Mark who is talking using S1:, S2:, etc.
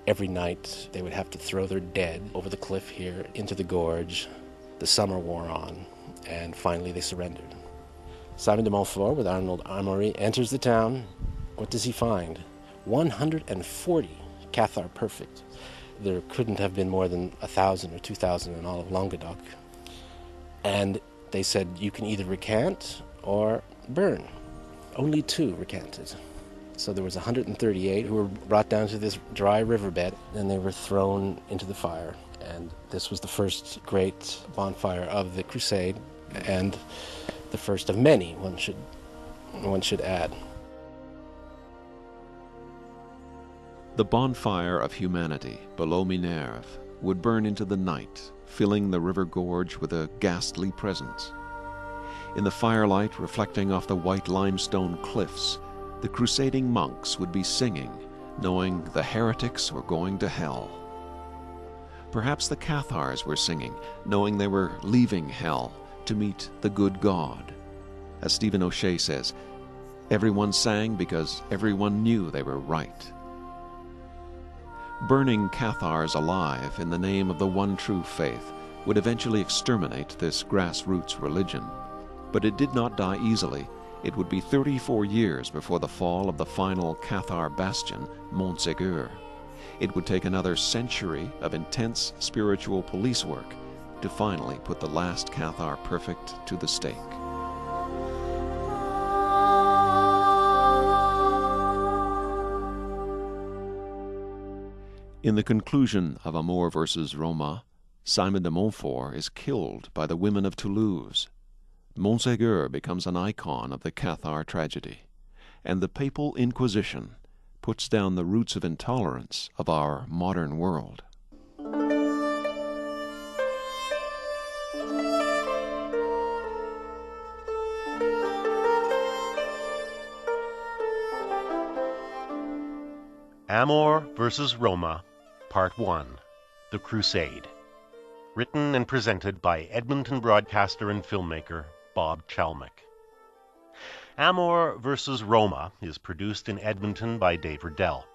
S1: Every night they would have to throw their dead over the cliff here into the gorge. The summer wore on, and finally they surrendered. Simon de Montfort, with Arnold Amaury, enters the town. What does he find? 140 Cathar perfect. There couldn't have been more than 1,000 or 2,000 in all of Languedoc. And they said, you can either recant or burn. Only 2 recanted. So there was 138 who were brought down to this dry riverbed, and they were thrown into the fire. And this was the first great bonfire of the crusade, and the first of many, one should add.
S2: The bonfire of humanity below Minerve would burn into the night, filling the river gorge with a ghastly presence. In the firelight reflecting off the white limestone cliffs, the crusading monks would be singing, knowing the heretics were going to hell. Perhaps the Cathars were singing, knowing they were leaving hell to meet the good God. As Stephen O'Shea says, everyone sang because everyone knew they were right. Burning Cathars alive in the name of the one true faith would eventually exterminate this grassroots religion. But it did not die easily. It would be 34 years before the fall of the final Cathar bastion, Montségur. It would take another century of intense spiritual police work to finally put the last Cathar perfect to the stake. In the conclusion of Amor versus Roma, Simon de Montfort is killed by the women of Toulouse. Montségur becomes an icon of the Cathar tragedy, and the Papal Inquisition puts down the roots of intolerance of our modern world.
S3: Amor versus Roma, Part 1, The Crusade. Written and presented by Edmonton broadcaster and filmmaker Bob Chalmik. Amor versus Roma is produced in Edmonton by Dave Riddell.